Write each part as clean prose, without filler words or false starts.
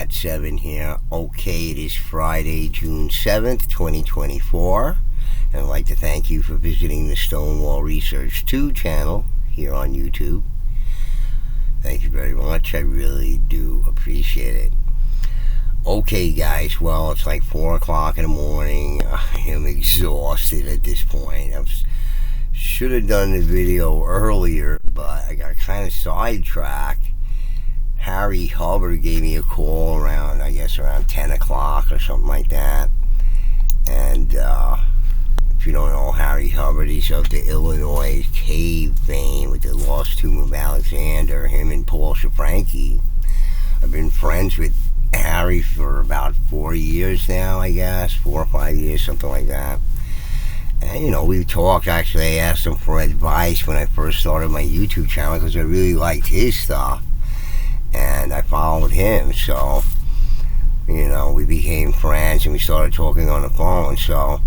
at 7 here. Okay, it is Friday, June 7th, 2024. And I'd like to thank you for visiting the Stonewall Research 2 channel here on YouTube. Thank you very much. I really do appreciate it. Okay, guys, well, it's like 4 o'clock in the morning. I am exhausted at this point. I should have done the video earlier, but I got kind of sidetracked. Harry Hubbard gave me a call around 10 o'clock or something like that. And if you don't know Harry Hubbard, he's of the Illinois cave fame with the Lost Tomb of Alexander, him and Paul Shafranky. I've been friends with Harry for about 4 years now, 4 or 5 years, something like that. And, we talked. Actually, I asked him for advice when I first started my YouTube channel because I really liked his stuff. And I followed him, so, we became friends and we started talking on the phone. So,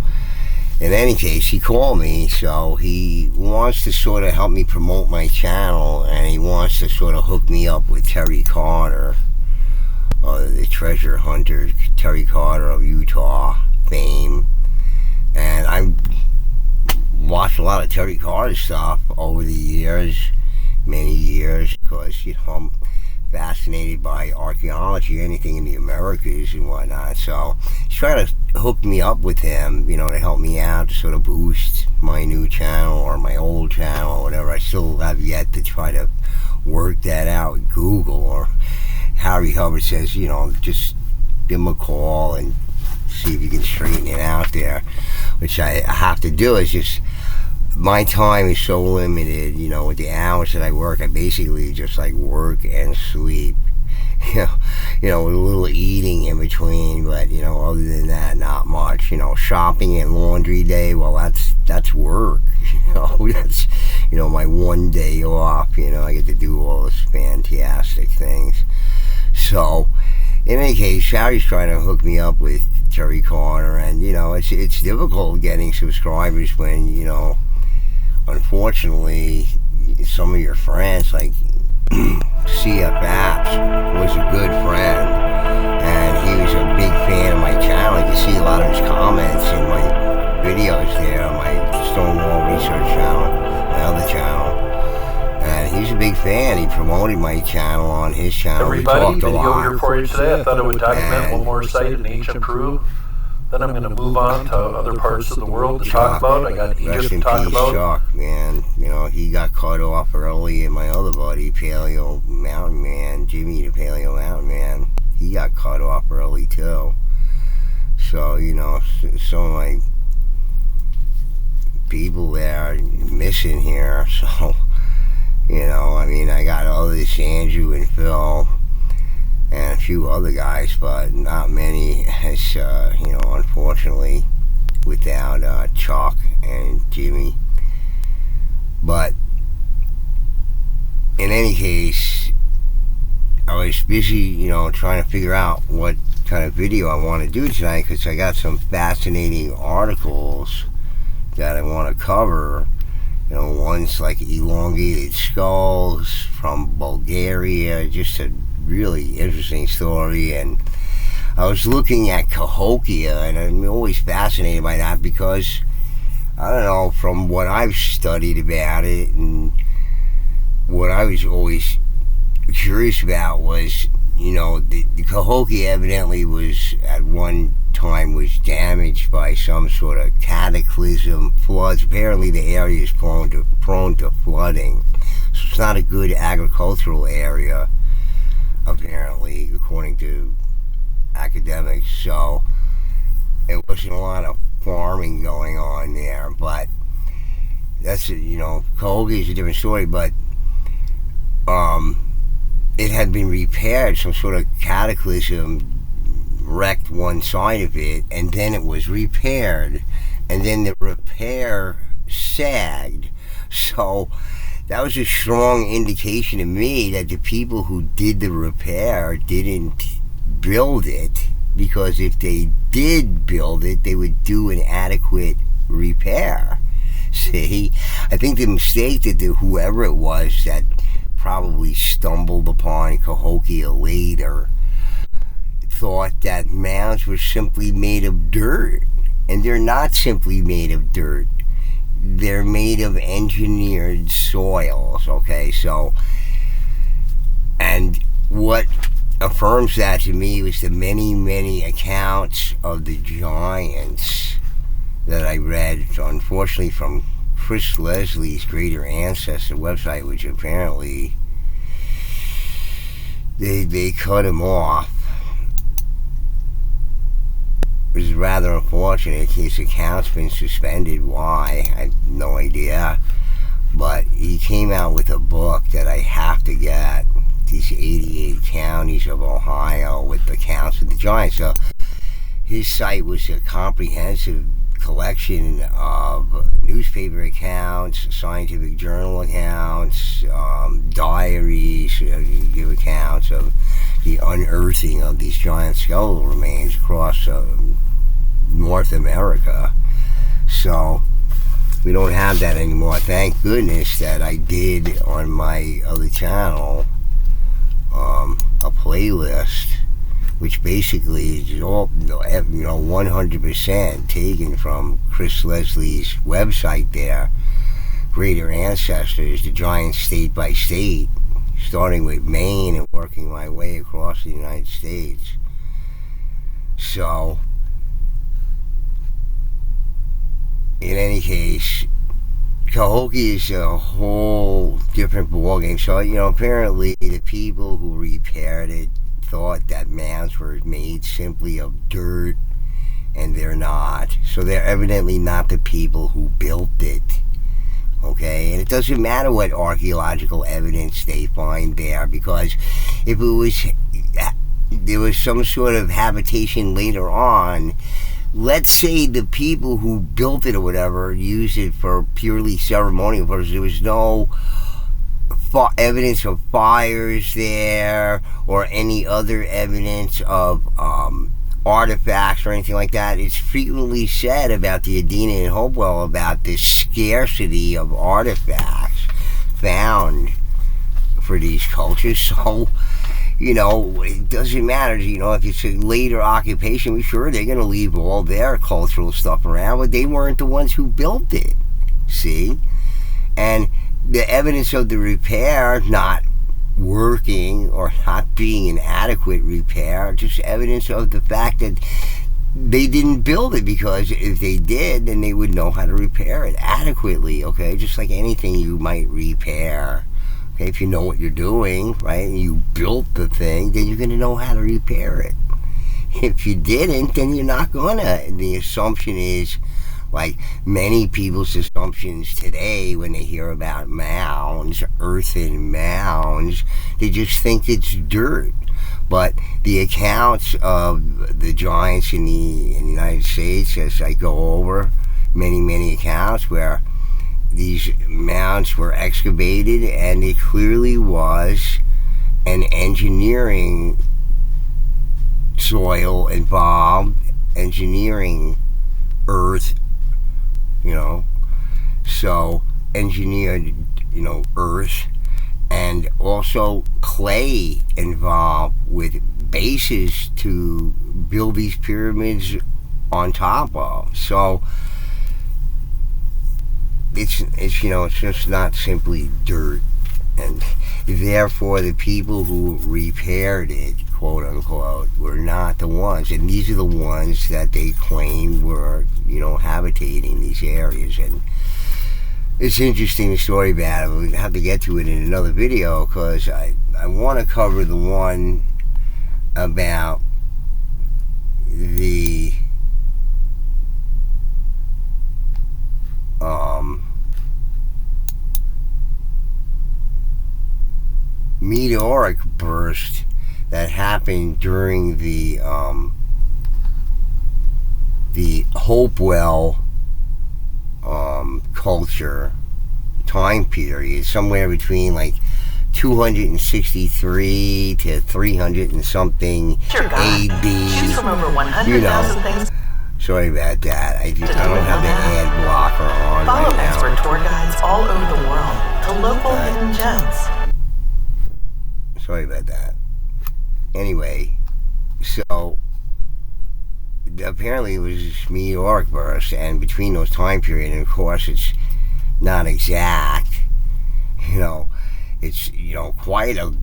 in any case, he called me, so he wants to sort of help me promote my channel, and he wants to sort of hook me up with Terry Carter, the treasure hunter, Terry Carter of Utah fame. And I've watched a lot of Terry Carter stuff over the years, many years, because, I'm fascinated by archaeology, anything in the Americas and whatnot. So he's trying to hook me up with him, to help me out, to sort of boost my new channel or my old channel or whatever. I still have yet to try to work that out with Google. Or Harry Hubbard says, just give him a call and see if you can straighten it out there, which I have to do. Is just my time is so limited, with the hours that I work. I basically just work and sleep, with a little eating in between, but other than that, not much. Shopping and laundry day, well, that's work. That's my one day off. I get to do all those fantastic things. So in any case, Harry's trying to hook me up with Terry Carter, and it's difficult getting subscribers when unfortunately some of your friends, like CF Apps, was a good friend, and he was a big fan of my channel. You can see a lot of his comments in my videos there on my Stonewall Research channel, my other channel. And he's a big fan. He promoted my channel on his channel. Everybody, video here for you today. I thought I would document one more site in ancient Peru. Then I'm going to move on to other parts of the world to talk about. I got Egypt to talk about. Chuck, man. He got cut off early, and my other buddy, Paleo Mountain Man, Jimmy the Paleo Mountain Man, he got cut off early too. So, some of my people there are missing here. So, I got others, Andrew and Phil, and a few other guys, but not many, as, unfortunately, without Chuck and Jimmy. But in any case, I was busy, trying to figure out what kind of video I want to do tonight, because I got some fascinating articles that I want to cover. One's like elongated skulls from Bulgaria, just a really interesting story. And I was looking at Cahokia, and I'm always fascinated by that because, I don't know, from what I've studied about it, and what I was always curious about was, the Cahokia evidently was, at one time, was damaged by some sort of cataclysm, floods. Apparently the area is prone to flooding, so it's not a good agricultural area, apparently, according to academics. So it wasn't a lot of farming going on there, but that's Cahokia is a different story. But it had been repaired. Some sort of cataclysm wrecked one side of it, and then it was repaired, and then the repair sagged. So that was a strong indication to me that the people who did the repair didn't build it, because if they did build it, they would do an adequate repair. See, I think the mistake that whoever it was that probably stumbled upon Cahokia later thought that mounds were simply made of dirt. And they're not simply made of dirt. They're made of engineered soils, okay? So, and what affirms that to me was the many, many accounts of the giants that I read, unfortunately, from Chris Leslie's Greater Ancestor website, which apparently they cut him off. It was rather unfortunate. His account's been suspended. Why? I have no idea. But he came out with a book that I have to get. These 88 counties of Ohio with the counts of the giants. So his site was a comprehensive collection of newspaper accounts, scientific journal accounts, diaries, give accounts of the unearthing of these giant skeletal remains across North America. So we don't have that anymore. Thank goodness that I did on my other channel a playlist, which basically is all 100% taken from Chris Leslie's website there, Greater Ancestors, the giants state by state, starting with Maine and working my way across the United States. So, in any case, Cahokia is a whole different ballgame. So, apparently the people who repaired it thought that mounds were made simply of dirt, and they're not. So they're evidently not the people who built it. Okay, and it doesn't matter what archaeological evidence they find there, because if there was some sort of habitation later on, let's say the people who built it or whatever used it for purely ceremonial purposes, there was no evidence of fires there or any other evidence of artifacts or anything like that. It's frequently said about the Adena and Hopewell about the scarcity of artifacts found for these cultures. So, it doesn't matter, if it's a later occupation, sure, they're going to leave all their cultural stuff around, but they weren't the ones who built it, see? And the evidence of the repair not working or not being an adequate repair, just evidence of the fact that they didn't build it, because if they did, then they would know how to repair it adequately, okay? Just like anything you might repair. Okay, if you know what you're doing, right, and you built the thing, then you're going to know how to repair it. If you didn't, then you're not going to. The assumption is, like many people's assumptions today when they hear about mounds, earthen mounds, they just think it's dirt. But the accounts of the giants in the United States, as I go over, many accounts where these mounds were excavated, and it clearly was an engineering soil involved, engineering earth, so engineered, earth, and also clay involved with bases to build these pyramids on top of. So it's just not simply dirt, and therefore the people who repaired it, quote unquote, were not the ones, and these are the ones that they claimed were habitating these areas. And it's interesting, the story about it. We'll have to get to it in another video, because I want to cover the one about the meteoric burst that happened during the Hopewell culture time period, somewhere between like 263 to 300 and something AD. Choose from over 100,000 things. Sorry about that. I don't have the ad blocker on. Follow right now. expert tour guides all over the world to local hidden gems. Sorry about that. Anyway, So apparently it was Meteoric Burst, and between those time periods, and of course it's not exact, you know, it's, you know, quite a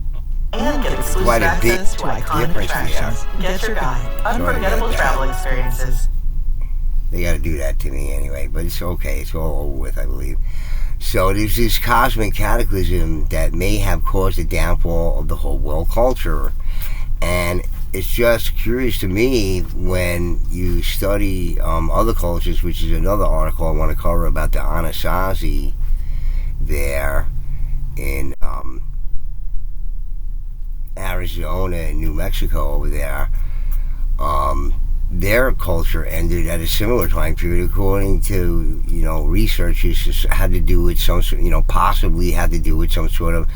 And get exclusive quite a big access to iconic difference attractions. Get your guide. Unforgettable travel experiences. They got to do that to me anyway, but it's okay. It's all over with, I believe. So there's this cosmic cataclysm that may have caused the downfall of the Hopewell culture. And it's just curious to me when you study other cultures, which is another article I want to cover about the Anasazi there in Arizona and New Mexico over there. Their culture ended at a similar time period, according to, you know, researchers, had to do with some, you know, possibly had to do with some sort of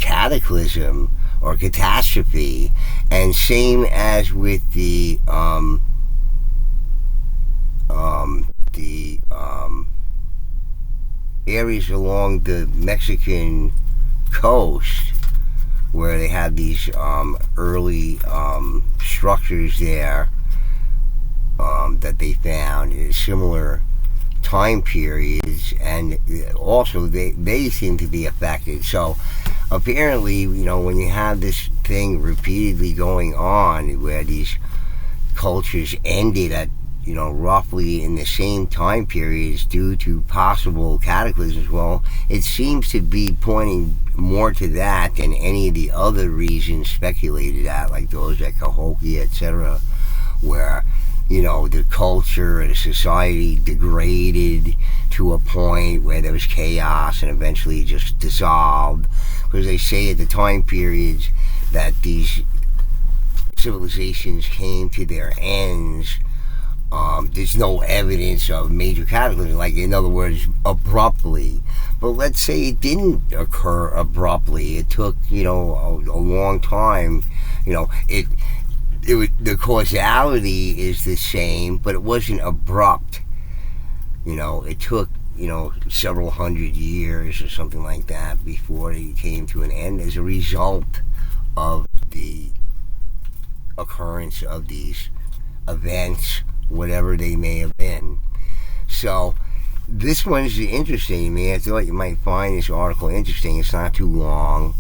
cataclysm or catastrophe. And same as with the areas along the Mexican coast where they had these early structures there that they found in similar time periods, and also they seem to be affected. So apparently, you know, when you have this thing repeatedly going on where these cultures ended at, you know, roughly in the same time periods due to possible cataclysms, well, it seems to be pointing more to that than any of the other reasons speculated at, like those at Cahokia, etc., where, you know, the culture and the society degraded to a point where there was chaos and eventually just dissolved. Because they say at the time periods that these civilizations came to their ends, there's no evidence of major cataclysm, like, in other words, abruptly. But let's say it didn't occur abruptly. It took, you know, a long time. You know, the causality is the same, but it wasn't abrupt. You know, it took, you know, several hundred years or something like that before it came to an end as a result of the occurrence of these events, whatever they may have been. So this one is interesting to me. I thought you might find this article interesting. It's not too long,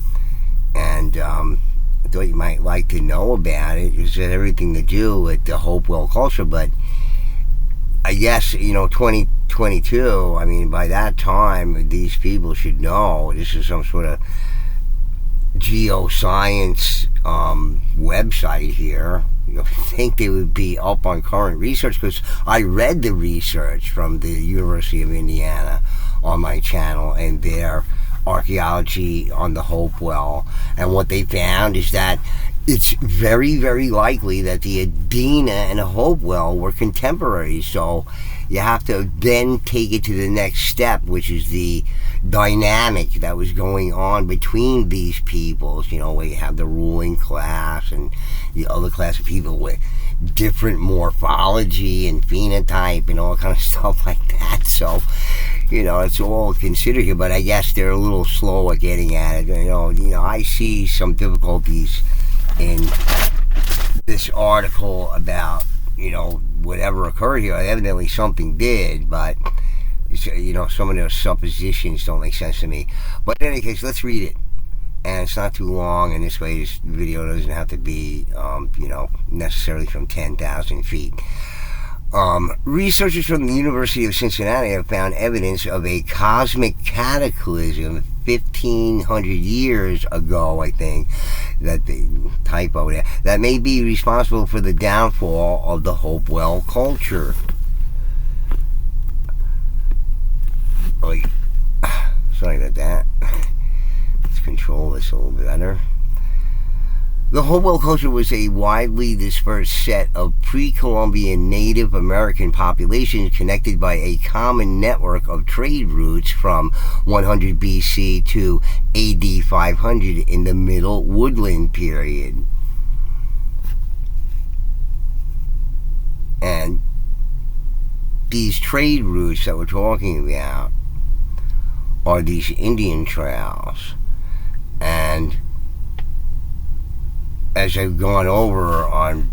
and I thought you might like to know about it. It's got everything to do with the Hopewell culture, but I guess, you know, 2022, I mean, by that time, these people should know this is some sort of geoscience website here. You think they would be up on current research, because I read the research from the University of Indiana on my channel and their archaeology on the Hopewell, and what they found is that it's very, very likely that the Adena and the Hopewell were contemporaries. So you have to then take it to the next step, which is the dynamic that was going on between these peoples. You know, where you have the ruling class and the other class of people with different morphology and phenotype and all kind of stuff like that. So, you know, it's all considered here, but I guess they're a little slow at getting at it. You know, I see some difficulties in this article about, you know, whatever occurred here. Evidently something did, but, you know, some of those suppositions don't make sense to me. But in any case, let's read it. And it's not too long, and this way this video doesn't have to be, you know, necessarily from 10,000 feet. Researchers from the University of Cincinnati have found evidence of a cosmic cataclysm 1,500 years ago, I think, that the typo there, that may be responsible for the downfall of the Hopewell culture. Like, sorry about that. Let's control this a little bit better. The Hopewell culture was a widely dispersed set of pre-Columbian Native American populations connected by a common network of trade routes from 100 BC to AD 500 in the Middle Woodland period. And these trade routes that we're talking about are these Indian trails. And as I've gone over on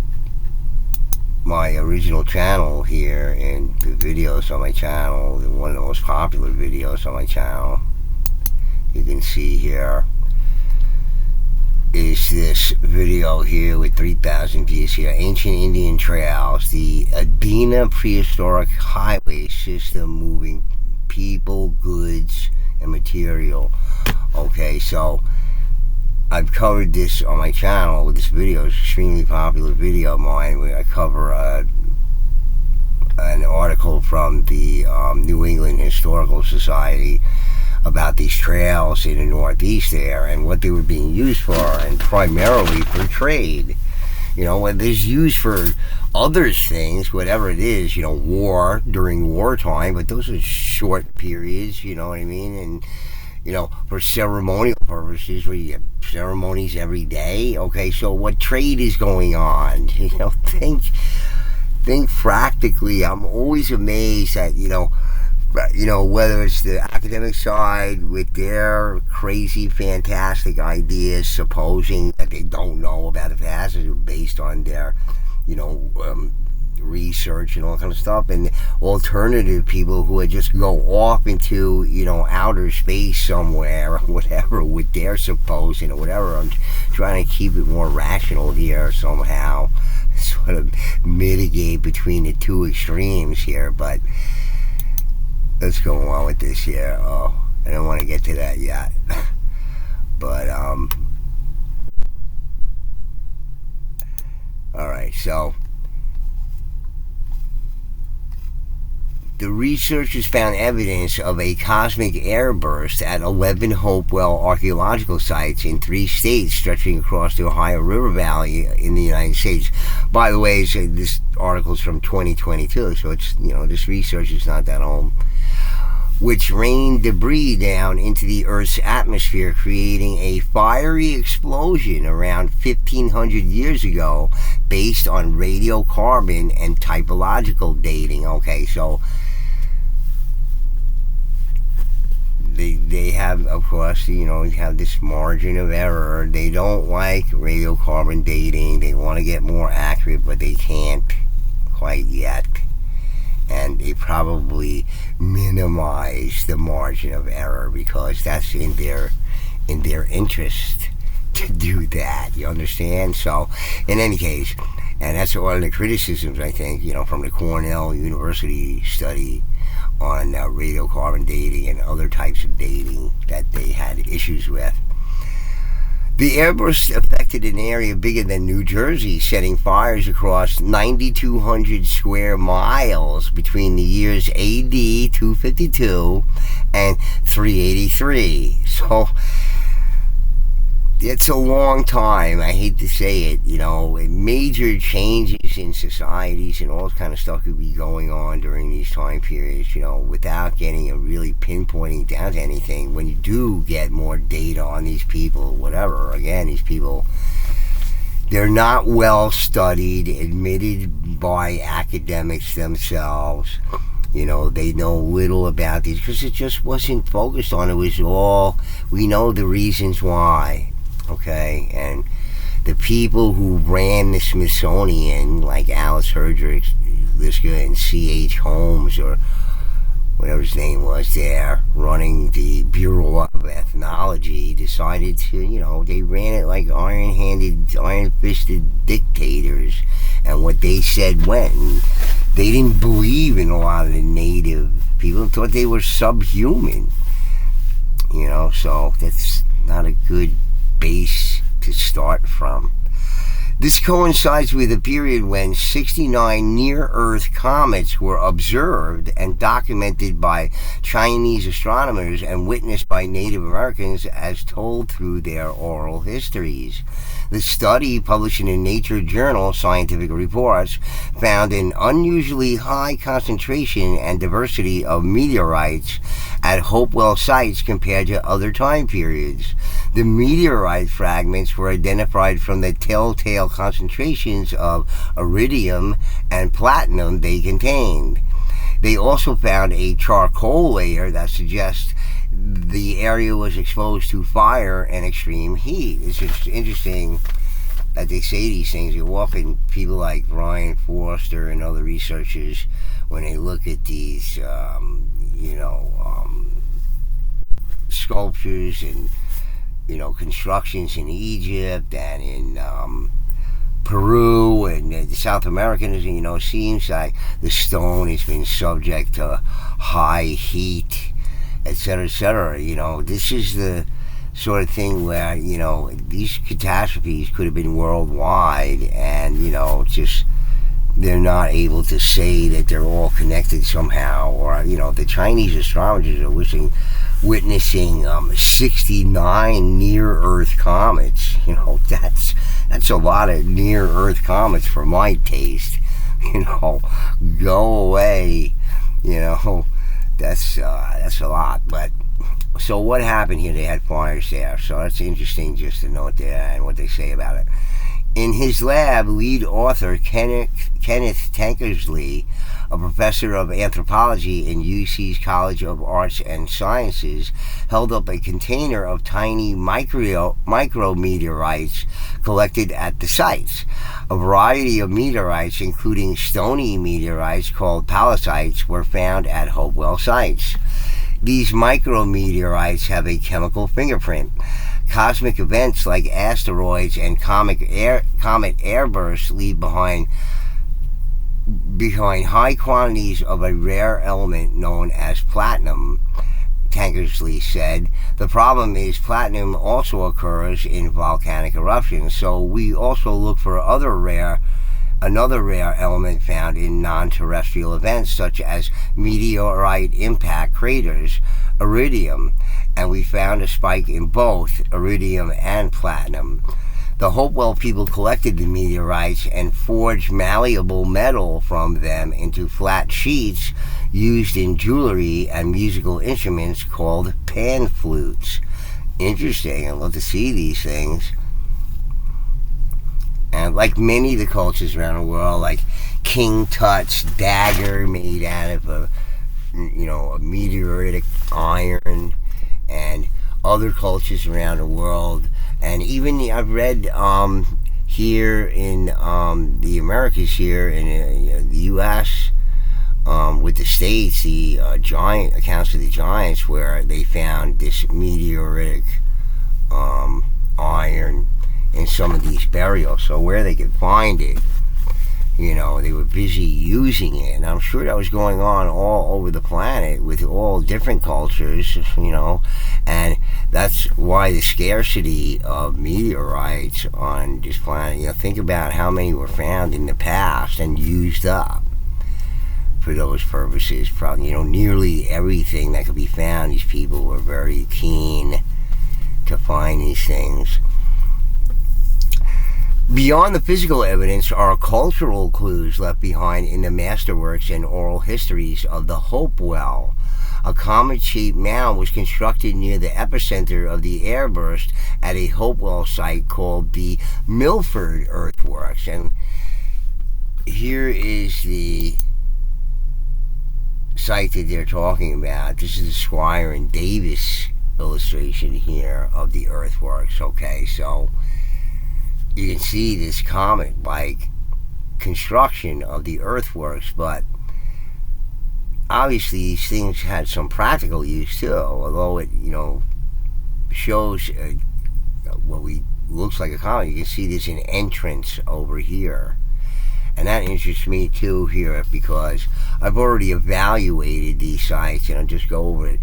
my original channel here, and the videos on my channel, one of the most popular videos on my channel, you can see here, is this video here with 3,000 views here. Ancient Indian Trails, the Adena Prehistoric Highway System moving people, goods, and material. Okay, so I've covered this on my channel with this video. It's an extremely popular video of mine where I cover an article from the New England Historical Society about these trails in the Northeast there and what they were being used for, and primarily for trade. You know, when there's used for other things, whatever it is, you know, war, during wartime, but those are short periods, you know what I mean? And, you know, for ceremonial purposes, where you have ceremonies every day. Okay, so what trade is going on? You know, think practically. I'm always amazed at, you know, whether it's the academic side with their crazy, fantastic ideas, supposing that they don't know about the past, based on their, you know, research and all kind of stuff, and alternative people who would just go off into, you know, outer space somewhere or whatever with their supposing or whatever. I'm trying to keep it more rational here somehow, sort of mitigate between the two extremes here, but let's go on with this here. Oh, I don't want to get to that yet. But, alright, so the researchers found evidence of a cosmic airburst at 11 Hopewell archaeological sites in 3 states stretching across the Ohio River Valley in the United States. By the way, this article's from 2022, so it's, you know, this research is not that old, which rained debris down into the Earth's atmosphere, creating a fiery explosion around 1,500 years ago based on radiocarbon and typological dating. Okay, so they have, of course, you know, have this margin of error. They don't like radiocarbon dating. They want to get more accurate, but they can't quite yet. And they probably minimize the margin of error because that's in their interest to do that. You understand? So, in any case, and that's one of the criticisms, I think, you know, from the Cornell University study on radiocarbon dating and other types of dating that they had issues with. The airburst affected an area bigger than New Jersey, setting fires across 9,200 square miles between the years AD 252 and 383. So it's a long time. I hate to say it, you know, major changes in societies and all kind of stuff could be going on during these time periods, you know, without getting a really pinpointing down to anything. When you do get more data on these people, whatever, again, these people, they're not well studied, admitted by academics themselves. You know, they know little about these because it just wasn't focused on. It was all, we know the reasons why. Okay, and the people who ran the Smithsonian, like Alice Herdrich, and C.H. Holmes, or whatever his name was there, running the Bureau of Ethnology, decided to, you know, they ran it like iron-handed, iron-fisted dictators, and what they said went, and they didn't believe in a lot of the native people, thought they were subhuman, you know, so that's not a good base to start from. This coincides with a period when 69 near-Earth comets were observed and documented by Chinese astronomers and witnessed by Native Americans as told through their oral histories. The study, published in a Nature journal, Scientific Reports, found an unusually high concentration and diversity of meteorites at Hopewell sites compared to other time periods. The meteorite fragments were identified from the telltale concentrations of iridium and platinum they contained. They also found a charcoal layer that suggests the area was exposed to fire and extreme heat. It's just interesting that they say these things, you often, people like Brian Forster and other researchers, when they look at these, sculptures and, constructions in Egypt and in Peru and South American, seems like the stone has been subject to high heat, etc., etc. This is the sort of thing where, these catastrophes could have been worldwide, and, just they're not able to say that they're all connected somehow. Or, the Chinese astrologers are witnessing 69 near-Earth comets. That's a lot of near-Earth comets for my taste. Go away. That's a lot. But so what happened here? They had fires there, so that's interesting just to note there and what they say about it. In his lab, lead author Kenneth Tankersley, a professor of anthropology in UC's College of Arts and Sciences, held up a container of tiny micrometeorites collected at the sites. A variety of meteorites, including stony meteorites called pallasites, were found at Hopewell sites. These micrometeorites have a chemical fingerprint. Cosmic events like asteroids and comet airbursts leave behind high quantities of a rare element known as platinum, Tankersley said. The problem is platinum also occurs in volcanic eruptions, so we also look for another rare element found in non-terrestrial events such as meteorite impact craters, iridium, and we found a spike in both iridium and platinum. The Hopewell people collected the meteorites and forged malleable metal from them into flat sheets used in jewelry and musical instruments called pan flutes. Interesting. I'd love to see these things. And like many of the cultures around the world, like King Tut's dagger made out of a meteoritic iron, and other cultures around the world, and even I've read here in the Americas, here in the U.S., with the states, the giant accounts of the giants, where they found this meteoritic iron in some of these burials. So where they could find it, they were busy using it, and I'm sure that was going on all over the planet with all different cultures, and that's why the scarcity of meteorites on this planet. Think about how many were found in the past and used up for those purposes. Probably, nearly everything that could be found, these people were very keen to find these things. Beyond the physical evidence are cultural clues left behind in the masterworks and oral histories of the Hopewell. A comet-shaped mound was constructed near the epicenter of the airburst at a Hopewell site called the Milford Earthworks. And here is the site that they're talking about. This is the Squire and Davis illustration here of the Earthworks. Okay, so you can see this comet-like construction of the Earthworks, but obviously these things had some practical use too, although it, shows what looks like a comet. You can see there's an entrance over here, and that interests me too here, because I've already evaluated these sites, and I'll just go over it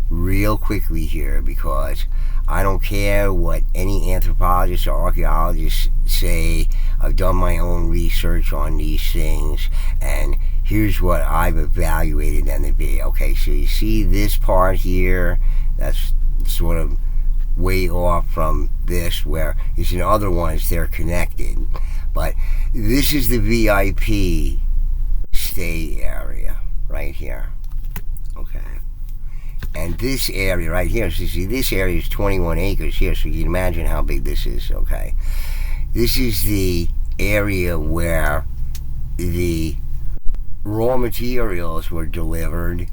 real quickly here, because I don't care what any anthropologists or archaeologists say. I've done my own research on these things, and here's what I've evaluated them to be. Okay, so you see this part here, that's sort of way off from this, where there's in other ones they're connected. But this is the VIP stay area right here. Okay. And this area right here, so you see this area is 21 acres here, so you can imagine how big this is, okay? This is the area where the raw materials were delivered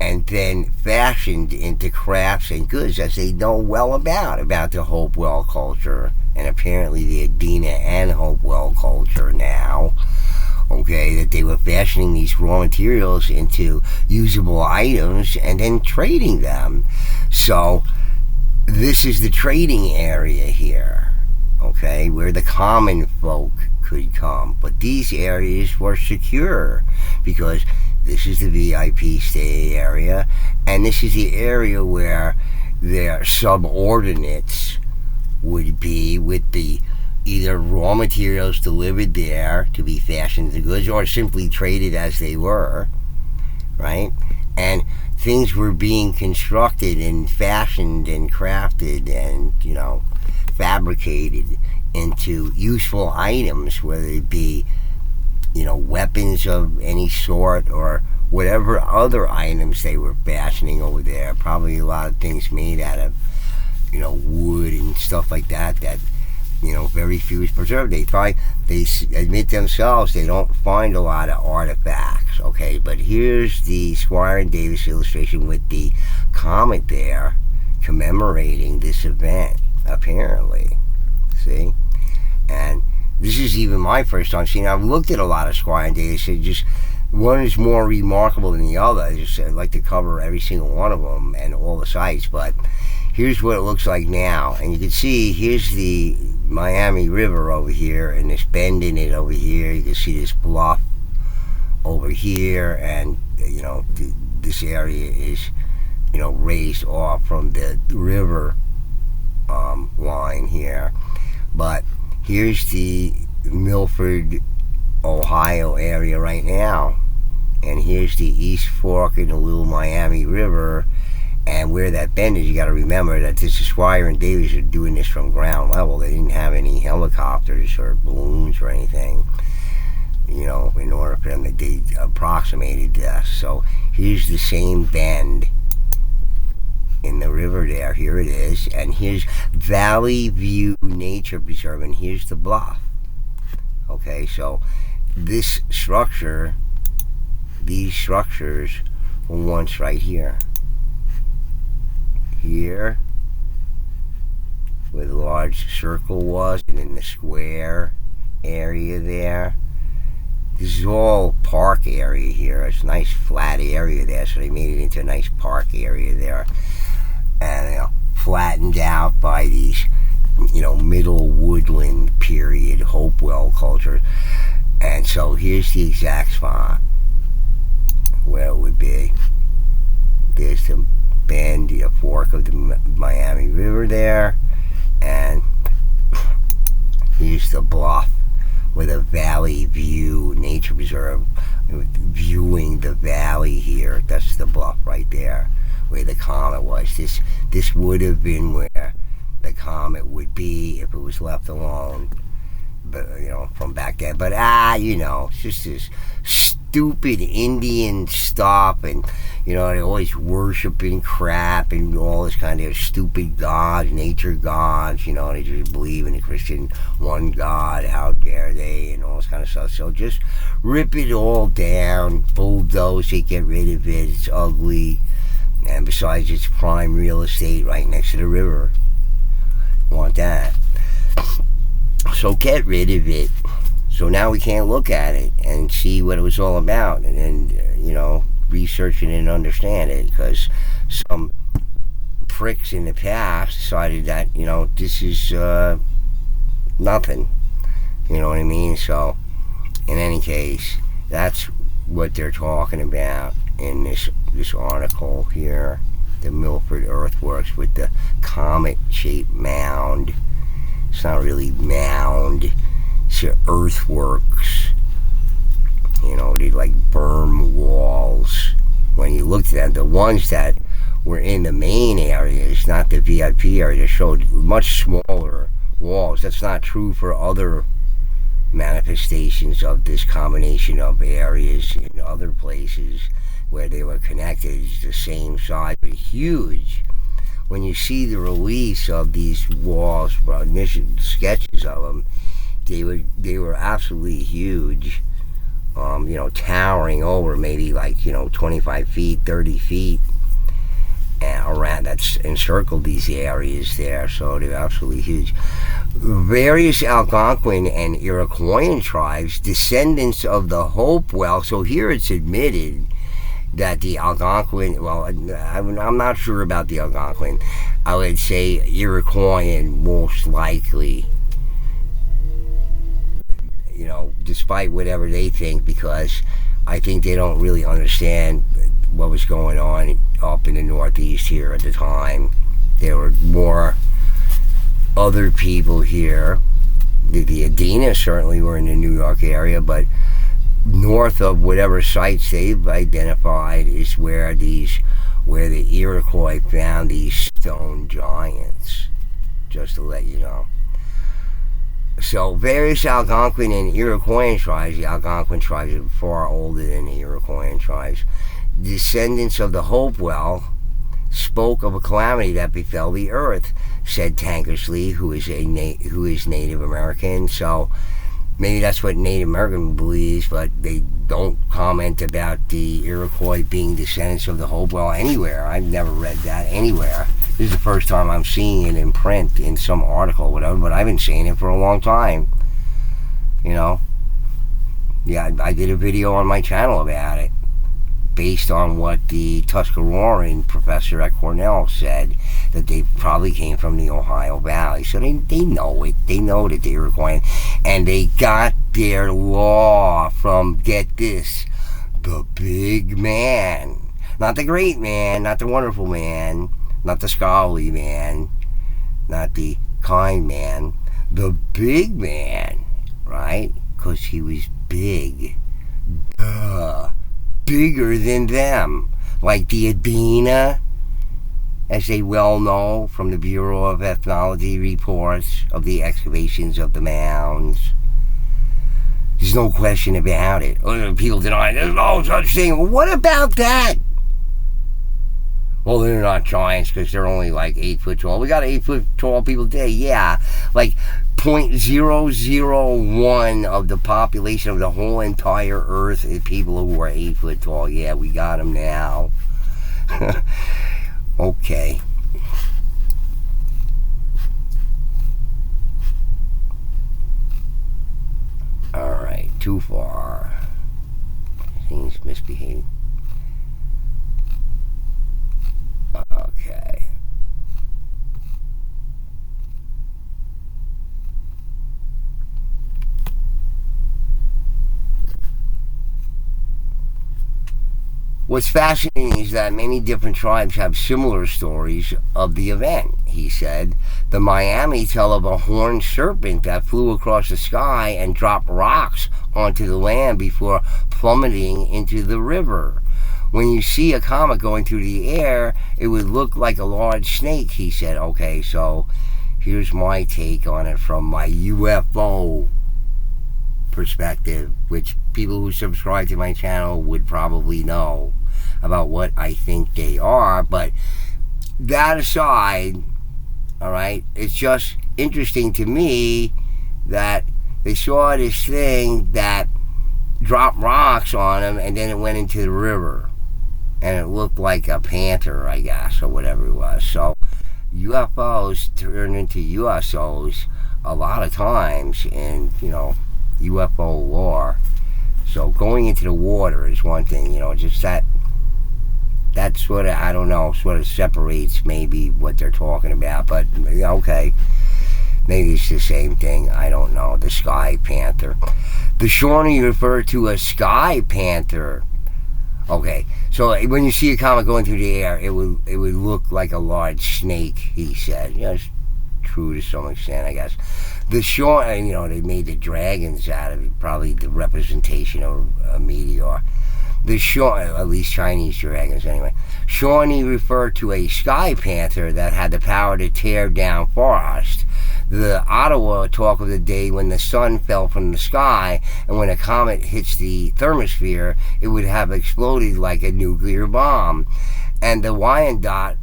and then fashioned into crafts and goods, as they know well about the Hopewell culture and apparently the Adena and Hopewell culture now, okay, that they were fashioning these raw materials into usable items and then trading them. So this is the trading area here, okay, where the common folk could come. But these areas were secure because this is the VIP stay area, and this is the area where their subordinates would be, with the either raw materials delivered there to be fashioned into goods or simply traded as they were, right? And things were being constructed and fashioned and crafted and, fabricated into useful items, whether it be, weapons of any sort or whatever other items they were fashioning over there. Probably a lot of things made out of, wood and stuff like that, very few is preserved. They admit themselves they don't find a lot of artifacts, okay? But here's the Squire and Davis illustration with the comet there commemorating this event, apparently. See? And this is even my first time seeing it. I've looked at a lot of Squire and Davis. Just one is more remarkable than the other. I'd like to cover every single one of them and all the sites, but here's what it looks like now. And you can see here's the Miami River over here and this bend in it over here. You can see this bluff over here, and this area is raised off from the river line here. But here's the Milford, Ohio area right now, and here's the East Fork in the Little Miami River. And where that bend is, you got to remember that this is Squire and Davis are doing this from ground level. They didn't have any helicopters or balloons or anything, in order for them to, they approximated this. So here's the same bend in the river there. Here it is. And here's Valley View Nature Preserve, and here's the bluff. Okay, so this structure, these structures were once right here. Here, where the large circle was, and in the square area there. This is all park area here. It's a nice flat area there, so they made it into a nice park area there. And flattened out by these, middle woodland period Hopewell culture. And so here's the exact spot where it would be. There's the bend, the fork of the Miami River there, and here's the bluff with a Valley View Nature Preserve, viewing the valley here. That's the bluff right there where the comet was. This would have been where the comet would be if it was left alone, but from back then. But it's just this stupid Indian stuff, and they always worshiping crap and all this kind of stupid gods, nature gods. They just believe in the Christian one God. How dare they, and all this kind of stuff. So just rip it all down, bulldoze it, get rid of it. It's ugly, and besides, it's prime real estate right next to the river. Want that? So get rid of it. So now we can't look at it and see what it was all about, and then, research it and understand it, because some pricks in the past decided that, this is nothing. You know what I mean? So, in any case, that's what they're talking about in this article here, the Milford Earthworks with the comet-shaped mound. It's not really mound. It's earthworks. They like berm walls. When you looked at them, the ones that were in the main areas, not the VIP area, showed much smaller walls. That's not true for other manifestations of this combination of areas in other places where they were connected. It's the same size, but huge. When you see the release of these walls, initial sketches of them, they were absolutely huge, towering over maybe 25 feet, 30 feet. around that's encircled these areas there, so they're absolutely huge. Various Algonquin and Iroquoian tribes, descendants of the Hopewell. So here it's admitted that the Algonquin, well, I'm not sure about the Algonquin. I would say Iroquoian most likely, despite whatever they think, because I think they don't really understand what was going on up in the Northeast here at the time. There were more other people here. The Adena certainly were in the New York area, but north of whatever sites they've identified is where the Iroquois found these stone giants, just to let you know. So various Algonquin and Iroquoian tribes, the Algonquin tribes are far older than the Iroquoian tribes, descendants of the Hopewell, spoke of a calamity that befell the earth, said Tankersley, who is Native American. So maybe that's what Native American believes, but they don't comment about the Iroquois being descendants of the Hopewell anywhere. I've never read that anywhere. This is the first time I'm seeing it in print in some article or whatever, but I've been seeing it for a long time. Yeah, I did a video on my channel about it, based on what the Tuscaroran professor at Cornell said, that they probably came from the Ohio Valley. So they know it. They know that they were Iroquoian. And they got their law from, get this, the big man. Not the great man, not the wonderful man, not the scholarly man, not the kind man. The big man, right? Because he was big. Duh. Bigger than them, like the Adena, as they well know from the Bureau of Ethnology reports of the excavations of the mounds. There's no question about it. People deny there's no such thing. Well, what about that? Well, they're not giants because they're only like 8 foot tall. We got 8 foot tall people today, yeah. Like 0.001 of the population of the whole entire Earth is people who are 8 foot tall. Yeah, we got them now. Okay. All right, too far. Things misbehaving. Okay. What's fascinating is that many different tribes have similar stories of the event, he said. The Miami tell of a horned serpent that flew across the sky and dropped rocks onto the land before plummeting into the river. When you see a comet going through the air, it would look like a large snake, he said. Okay, so here's my take on it from my UFO perspective, which people who subscribe to my channel would probably know about what I think they are. But that aside, all right, it's just interesting to me that they saw this thing that dropped rocks on them and then it went into the river. And it looked like a panther, I guess, or whatever it was. So UFOs turn into USOs a lot of times in, UFO lore. So going into the water is one thing, just that sort of, I don't know, sort of separates maybe what they're talking about. But, okay, maybe it's the same thing. I don't know. The sky panther. The Shawnee referred to a sky panther. Okay, so when you see a comet going through the air, it would look like a large snake, he said. It's true to some extent, I guess. The Shawnee, they made the dragons out of it, probably the representation of a meteor. The Shawnee, at least Chinese dragons anyway. Shawnee referred to a sky panther that had the power to tear down forest. The Ottawa talk of the day when the sun fell from the sky, and when a comet hits the thermosphere, it would have exploded like a nuclear bomb. And the Wyandotte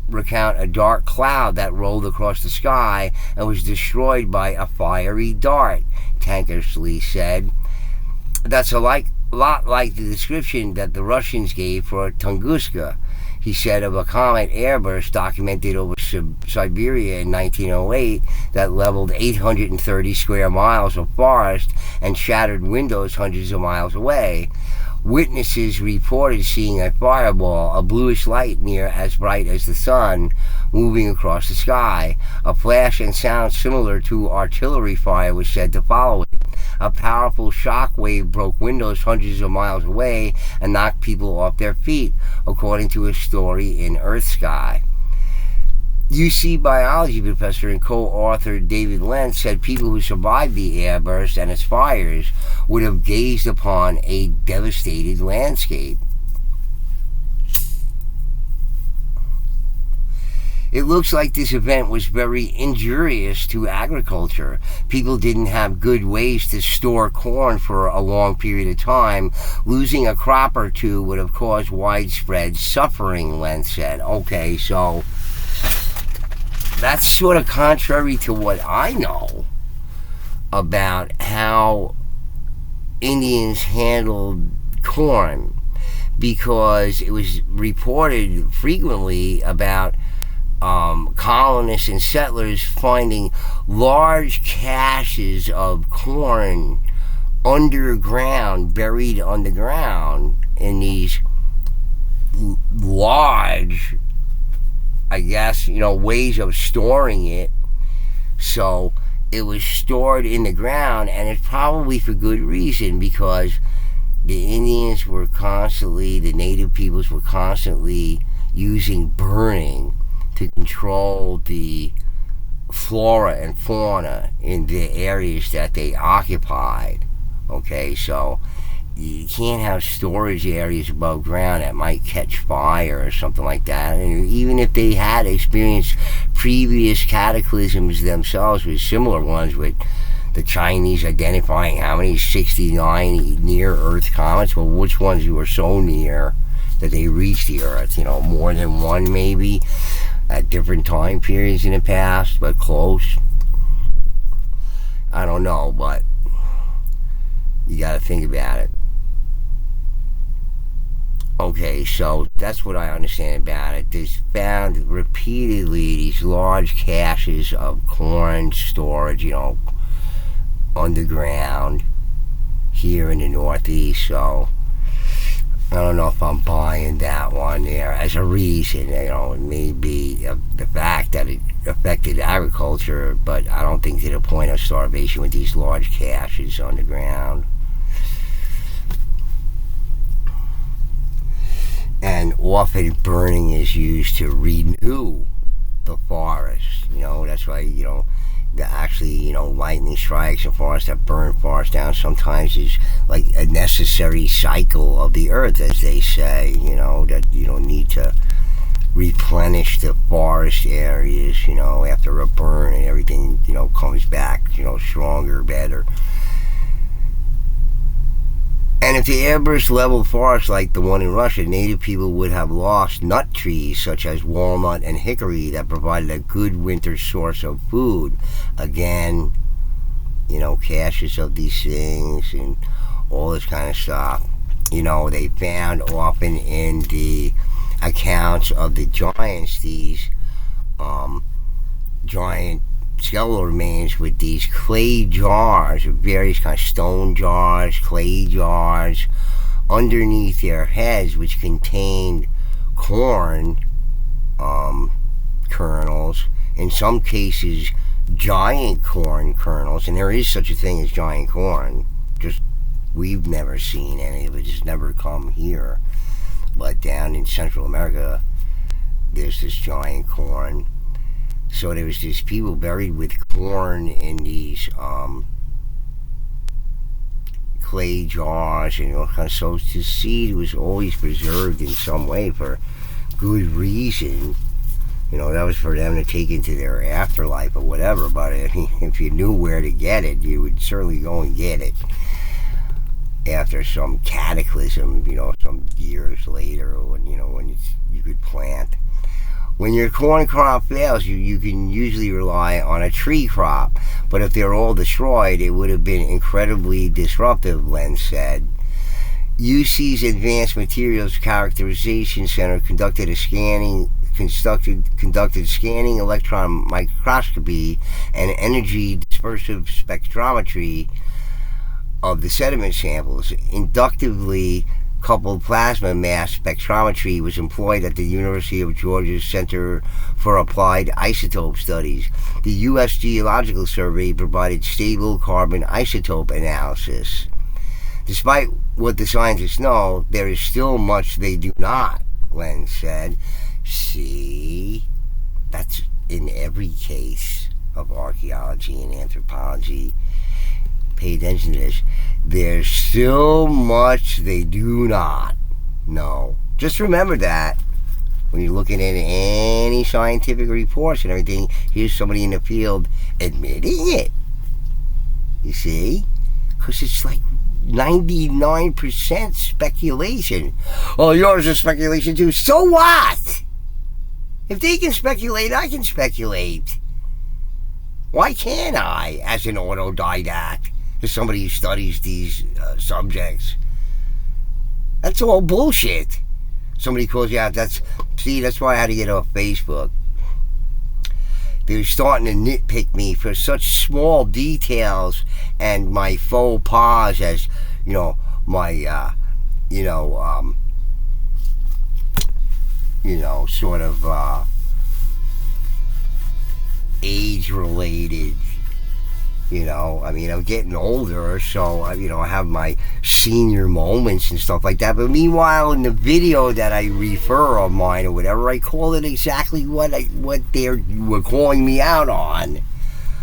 recount a dark cloud that rolled across the sky and was destroyed by a fiery dart, Tankersley said. That's a lot like the description that the Russians gave for Tunguska. he said of a comet airburst documented over Siberia in 1908 that leveled 830 square miles of forest and shattered windows hundreds of miles away. Witnesses reported seeing a fireball, a bluish light near as bright as the sun, moving across the sky. A flash and sound similar to artillery fire was said to follow it. A powerful shock wave broke windows hundreds of miles away and knocked people off their feet, according to a story in Earthsky. UC biology professor and co-author David Lentz said people who survived the airburst and its fires would have gazed upon a devastated landscape. It looks like this event was very injurious to agriculture. People didn't have good ways to store corn for a long period of time. Losing a crop or two would have caused widespread suffering, Lentz said. Okay, so that's sort of contrary to what I know about how Indians handled corn, because it was reported frequently about colonists and settlers finding large caches of corn underground, buried underground in these large, I guess, ways of storing it. So it was stored in the ground, and it's probably for good reason, because the Indians were constantly, the native peoples were constantly using burning to control the flora and fauna in the areas that they occupied. Okay, so you can't have storage areas above ground that might catch fire or something like that. And even if they had experienced previous cataclysms themselves with similar ones, with the Chinese identifying how many 69 near-Earth comets, well, which ones were so near that they reached the Earth? More than one maybe at different time periods in the past, but close. I don't know, but you got to think about it. Okay, so that's what I understand about it. There's found repeatedly these large caches of corn storage, underground here in the Northeast. So I don't know if I'm buying that one there as a reason. It may be the fact that it affected agriculture, but I don't think to the point of starvation with these large caches underground. And often burning is used to renew the forest. That's why, lightning strikes and forests that burn forests down sometimes is like a necessary cycle of the earth, as they say, that you don't need to replenish the forest areas, after a burn, and everything, comes back, stronger, better. And if the airburst leveled forests like the one in Russia, native people would have lost nut trees such as walnut and hickory that provided a good winter source of food. Again, caches of these things and all this kind of stuff. They found often in the accounts of the giants, these giant skeletal remains with these clay jars, various kind of stone jars, clay jars, underneath their heads, which contained corn kernels, in some cases giant corn kernels, and there is such a thing as giant corn, just we've never seen any of it, it's never come here, but down in Central America there's this giant corn. So there was these people buried with corn in these clay jars, and so the seed was always preserved in some way for good reason. That was for them to take into their afterlife or whatever. But if you knew where to get it, you would certainly go and get it after some cataclysm, some years later, when you could plant. When your corn crop fails, you can usually rely on a tree crop. But if they're all destroyed, it would have been incredibly disruptive, Len said. UC's Advanced Materials Characterization Center conducted scanning electron microscopy and energy dispersive spectrometry of the sediment samples. Inductively coupled plasma mass spectrometry was employed at the University of Georgia's Center for Applied Isotope Studies. The U.S. Geological Survey provided stable carbon isotope analysis. Despite what the scientists know, there is still much they do not, Len said. See, that's in every case of archaeology and anthropology. Pay attention to this. There's still much they do not know. Just remember that when you're looking at any scientific reports and everything, here's somebody in the field admitting it. You see? Because it's like 99% speculation. Oh, yours is speculation too. So what? If they can speculate, I can speculate. Why can't I, as an autodidact, as somebody who studies these subjects? That's all bullshit. Somebody calls you out. That's why I had to get off Facebook. They're starting to nitpick me for such small details and my faux pas as, my, sort of age-related, I'm getting older, so, I have my senior moments and stuff like that. But meanwhile, in the video that I refer of mine or whatever, I call it exactly what they were calling me out on.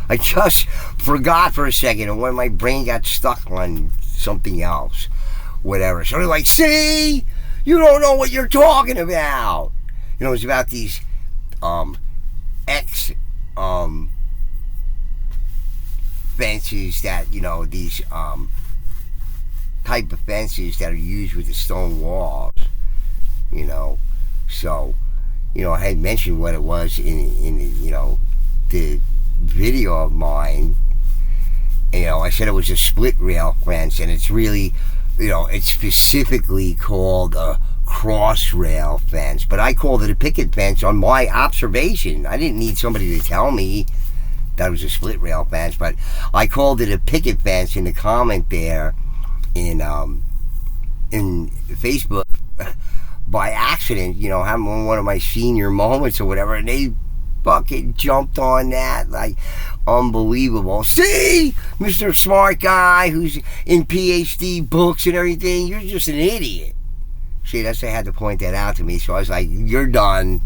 I just forgot for a second, and when my brain got stuck on something else, whatever. So they're like, see? You don't know what you're talking about. It's about these fences that, these type of fences that are used with the stone walls, So, I had mentioned what it was in the video of mine. I said it was a split rail fence, and it's really, it's specifically called a cross rail fence, but I called it a picket fence on my observation. I didn't need somebody to tell me that it was a split rail fence, but I called it a picket fence in the comment there in Facebook by accident, having one of my senior moments or whatever, and they fucking jumped on that like unbelievable. See, Mr. Smart Guy who's in PhD books and everything, you're just an idiot. See, they had to point that out to me, so I was like, you're done.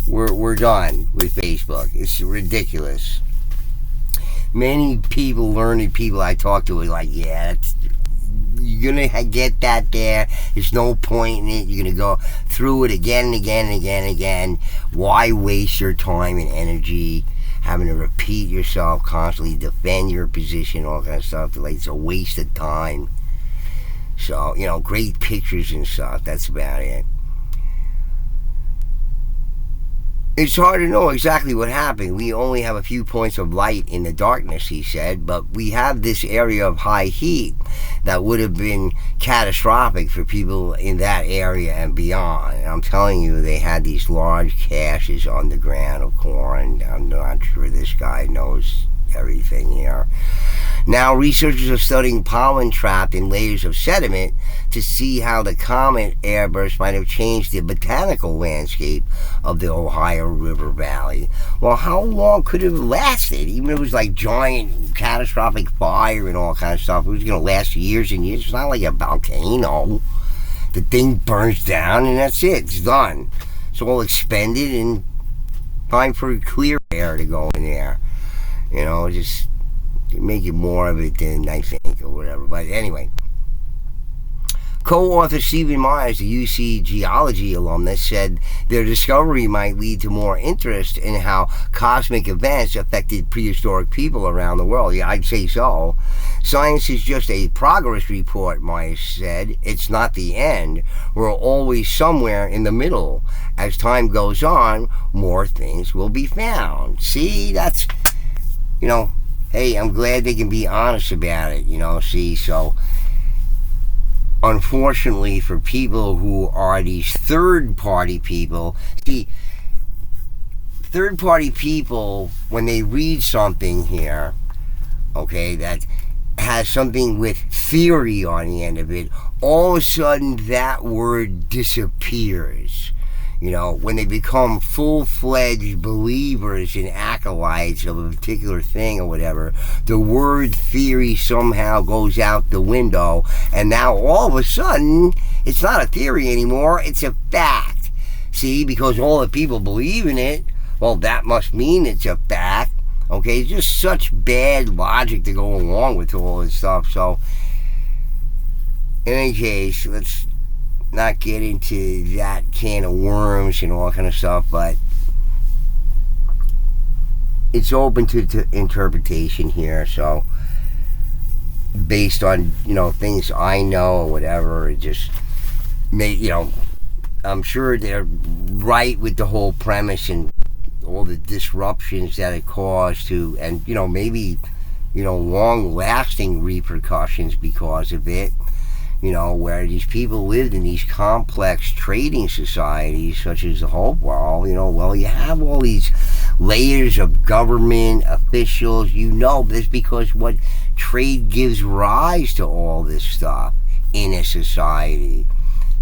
We're done with Facebook. It's ridiculous. Many people, learned people I talk to are like, yeah, you're going to get that there. There's no point in it. You're going to go through it again and again and again and again. Why waste your time and energy having to repeat yourself constantly, defend your position, all kind of stuff? Like, it's a waste of time. So, great pictures and stuff. That's about it. It's hard to know exactly what happened. We only have a few points of light in the darkness, he said, but we have this area of high heat that would have been catastrophic for people in that area and beyond. And I'm telling you, they had these large caches on the ground of corn. I'm not sure this guy knows everything here. Now, researchers are studying pollen trapped in layers of sediment to see how the comet airburst might have changed the botanical landscape of the Ohio River Valley. Well, how long could it have lasted? Even if it was like giant, catastrophic fire and all kind of stuff, it was going to last years and years. It's not like a volcano. The thing burns down and that's it. It's done. It's all expended and time for clear air to go in there. Just make it more of it than I think or whatever. But anyway, co-author Stephen Myers, the UC geology alumnus, said their discovery might lead to more interest in how cosmic events affected prehistoric people around the world. Yeah, I'd say so. Science is just a progress report, Myers said. It's not the end. We're always somewhere in the middle. As time goes on, more things will be found. See, that's, hey, I'm glad they can be honest about it, see, so unfortunately, for people who are these third-party people, see, third-party people, when they read something here, okay, that has something with theory on the end of it, all of a sudden that word disappears. You know, when they become full-fledged believers and acolytes of a particular thing or whatever, the word theory somehow goes out the window, and now all of a sudden, it's not a theory anymore, it's a fact. See, because all the people believe in it, well, that must mean it's a fact. Okay, it's just such bad logic to go along with all this stuff. So, in any case, let's not get into that can of worms and all kind of stuff, but it's open to interpretation here. So, based on, you know, things I know or whatever, it just you know, I'm sure they're right with the whole premise and all the disruptions that it caused to, and, you know, maybe, you know, long-lasting repercussions because of it. You know, where these people lived in these complex trading societies, such as the Hopewell, you know, well, you have all these layers of government officials, you know, this because what trade gives rise to all this stuff in a society.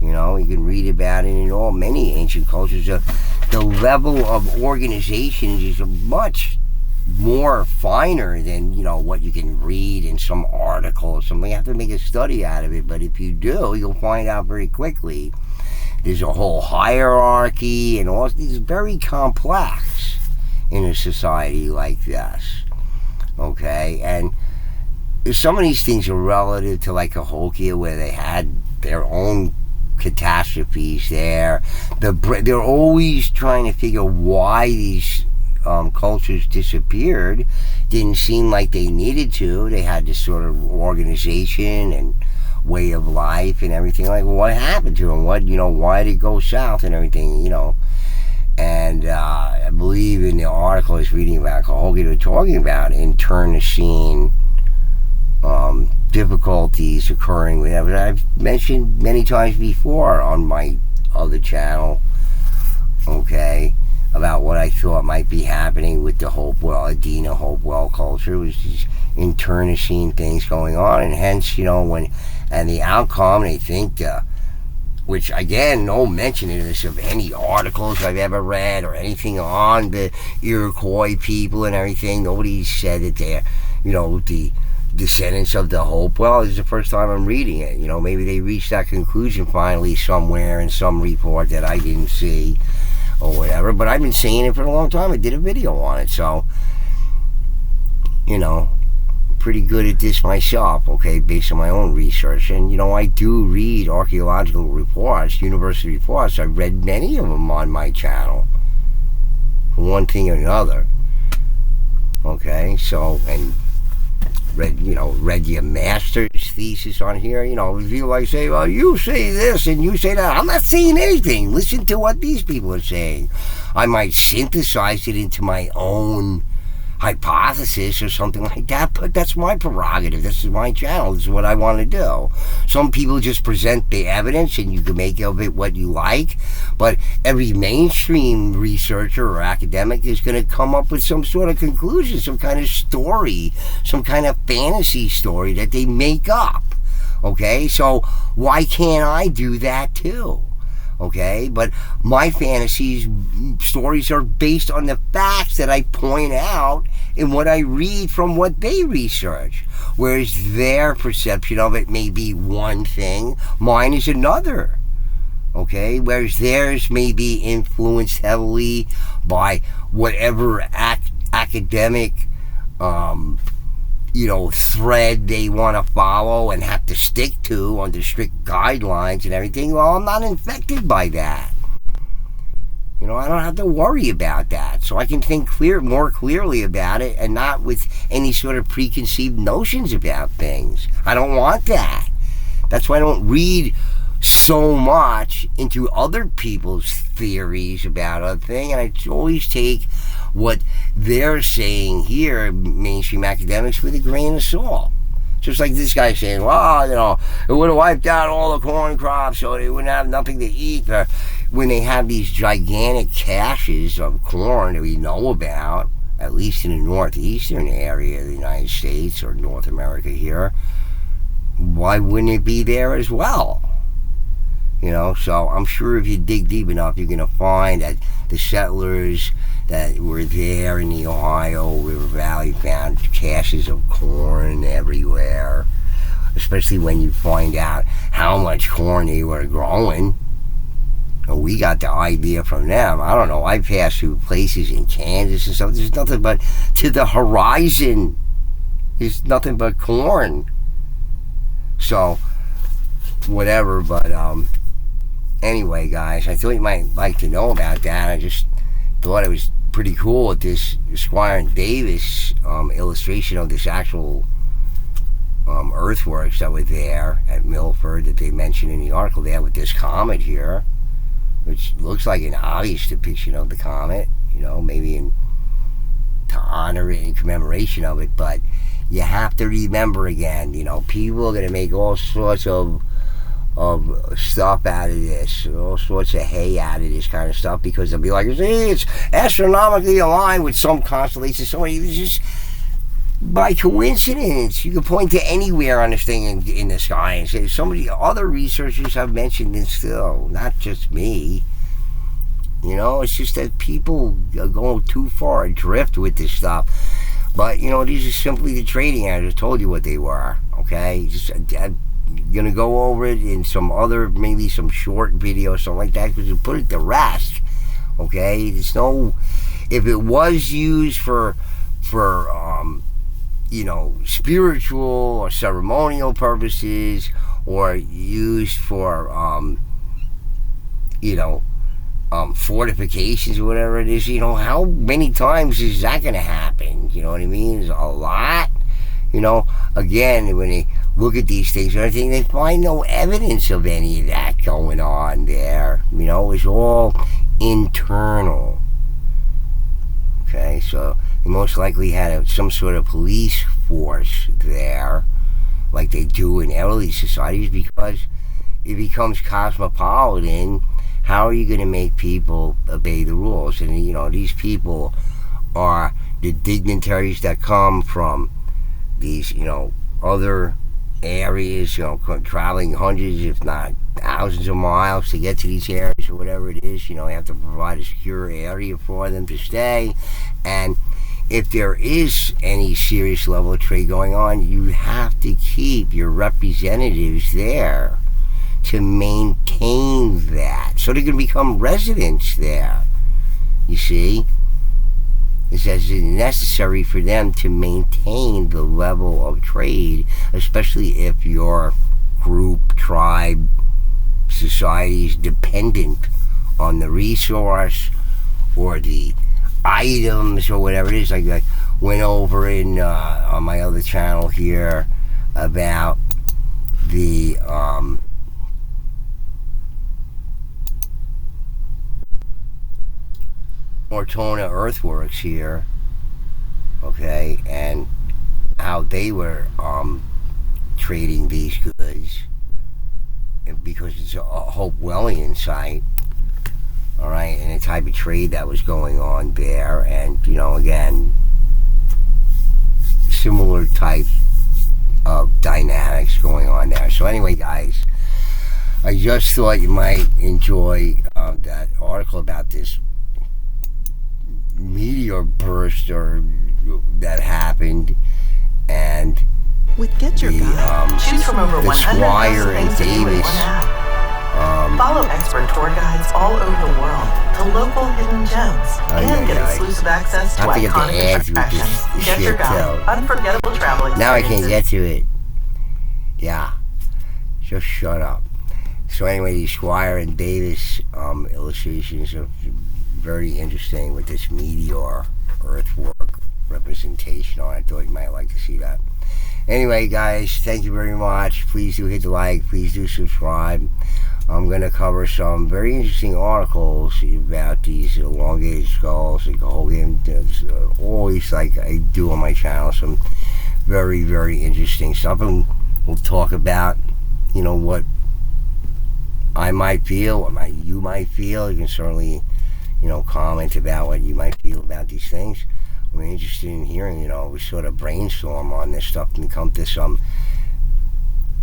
You know, you can read about it in all many ancient cultures. The level of organization is much more finer than, you know, what you can read in some article or something. You have to make a study out of it, but if you do, you'll find out very quickly. There's a whole hierarchy and all. It's very complex in a society like this. Okay, and some of these things are relative to like Cahokia, where they had their own catastrophes there. They're always trying to figure why these cultures disappeared. Didn't seem like they needed to. They had this sort of organization and way of life and everything. Like, what happened to them? What, you know, why did it go south and everything, you know? And I believe in the article I was reading about Cahokia, they're talking about internecine difficulties occurring with that. But I've mentioned many times before on my other channel, okay, about what I thought might be happening with the Hopewell, Adena Hopewell culture, was these internecine things going on, and hence, you know, and the outcome, they think, which again, no mention of this of any articles I've ever read or anything on the Iroquois people and everything. Nobody said that they're, you know, the descendants of the Hopewell. This is the first time I'm reading it. You know, maybe they reached that conclusion finally somewhere in some report that I didn't see or whatever, but I've been seeing it for a long time. I did a video on it, so, you know, pretty good at this myself, okay, based on my own research. And, you know, I do read archaeological reports, university reports. I've read many of them on my channel, for one thing or another, okay, so, and read your master's thesis on here. You know, if you like say, well, you say this and you say that, I'm not saying anything. Listen to what these people are saying. I might synthesize it into my own hypothesis or something like that, but that's my prerogative. This is my channel. This is what I want to do. Some people just present the evidence and you can make of it what you like, but every mainstream researcher or academic is going to come up with some sort of conclusion, some kind of story, some kind of fantasy story that they make up. Okay, so why can't I do that too? Okay, but my fantasies stories are based on the facts that I point out in what I read from what they research, whereas their perception of it may be one thing, mine is another. Okay, whereas theirs may be influenced heavily by whatever academic thread they want to follow and have to stick to under strict guidelines and everything. Well, I'm not infected by that. You know, I don't have to worry about that. So I can think more clearly about it and not with any sort of preconceived notions about things. I don't want that. That's why I don't read so much into other people's theories about a thing, and I always take what they're saying here, mainstream academics, with a grain of salt. Just like this guy saying, well, you know, it would have wiped out all the corn crops so they wouldn't have nothing to eat. When they have these gigantic caches of corn that we know about, at least in the northeastern area of the United States or North America here, why wouldn't it be there as well? You know, so I'm sure if you dig deep enough, you're going to find that the settlers that were there in the Ohio River Valley found caches of corn everywhere, especially when you find out how much corn they were growing. And we got the idea from them. I don't know, I passed through places in Kansas and stuff. There's nothing but, to the horizon, there's nothing but corn. So, whatever, but anyway, guys, I thought you might like to know about that. I just thought it was pretty cool with this Squire and Davis illustration of this actual earthworks that were there at Milford that they mentioned in the article there with this comet here, which looks like an obvious depiction of the comet, you know, maybe to honor it in commemoration of it. But you have to remember again, you know, people are going to make all sorts of stuff out of this, all sorts of hay out of this kind of stuff, because they'll be like, see, it's astronomically aligned with some constellation. So it's just by coincidence. You can point to anywhere on this thing in the sky and say, somebody, other researchers have mentioned this still, not just me. You know, it's just that people are going too far adrift with this stuff. But, you know, these are simply the trading. I just told you what they were, okay? Just gonna go over it in some other, maybe some short video or something like that, because you put it to rest, okay? There's no, if it was used for you know, spiritual or ceremonial purposes, or used for you know, fortifications or whatever it is, you know, how many times is that gonna happen? You know what I mean? It's a lot. You know, again, when they look at these things and everything, they find no evidence of any of that going on there. You know, it's all internal. Okay, so they most likely had some sort of police force there, like they do in elderly societies, because it becomes cosmopolitan. How are you going to make people obey the rules? And, you know, these people are the dignitaries that come from these, you know, other areas, you know, traveling hundreds, if not thousands of miles to get to these areas or whatever it is. You know, you have to provide a secure area for them to stay. And if there is any serious level of trade going on, you have to keep your representatives there to maintain that, so they can become residents there. You see? It's as necessary for them to maintain the level of trade, especially if your group, tribe, society is dependent on the resource or the items or whatever it is. Like I went over in on my other channel here about the Ortona Earthworks here, okay, and how they were trading these goods, because it's a Hopewellian site, all right, and the type of trade that was going on there. And, you know, again, similar type of dynamics going on there. So anyway, guys, I just thought you might enjoy that article about this meteor burst that happened, and with Get Your Guide, choose from over the 100 Squire and things to do in Davis. one app. Follow expert tour guides all over the world to local hidden gems and get exclusive access to I have to get the iconic ads with attractions. this Get Your shit Guide, too. unforgettable travel experiences. Now I can't get to it. Yeah, just shut up. So anyway, the Squire and Davis illustrations are very interesting with this meteor earthwork representation on it. I thought you might like to see that. Anyway, guys, thank you very much. Please do hit the like. Please do subscribe. I'm going to cover some very interesting articles about these elongated skulls, like the whole game. Always, like I do on my channel, some very, very interesting stuff, and we'll talk about, what I might feel, what you might feel. You can certainly, comment about what you might feel about these things. We're interested in hearing, we sort of brainstorm on this stuff and come to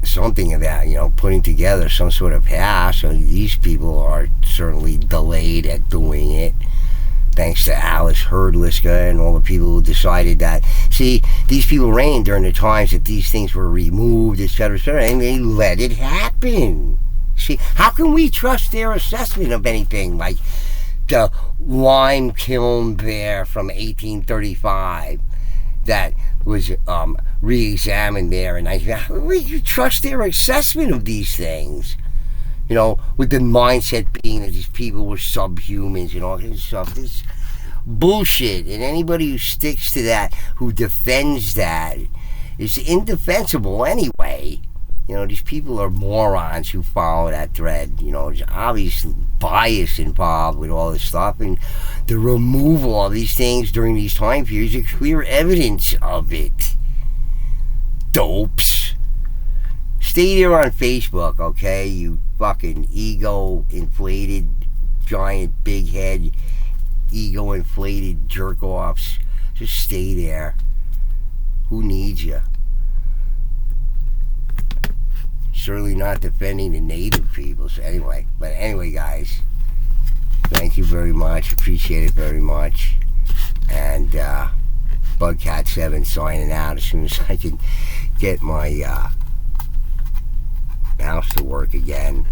something about, putting together some sort of pass. These people are certainly delayed at doing it, thanks to Alice Herdliska and all the people who decided that. See, these people reigned during the times that these things were removed, etc., and they let it happen. See, how can we trust their assessment of anything like the lime kiln bear from 1835 that was re-examined there? And we trust their assessment of these things, with the mindset being that these people were subhumans and all this stuff. This bullshit, and anybody who sticks to that, who defends that, is indefensible anyway. These people are morons who follow that thread. There's obvious bias involved with all this stuff, and the removal of these things during these time periods is clear evidence of it. Dopes. Stay there on Facebook, okay? You fucking ego-inflated, giant, big head, ego-inflated jerk-offs. Just stay there. Who needs you? Certainly not defending the native people. So anyway, guys, thank you very much. Appreciate it very much. And Bugcat7 signing out as soon as I can get my mouse to work again.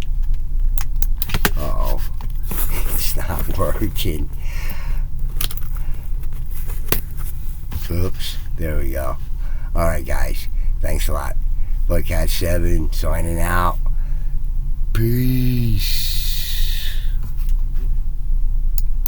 Uh-oh. It's not working. Oops. There we go. Alright, guys. Thanks a lot. Bugcat7 signing out. Peace.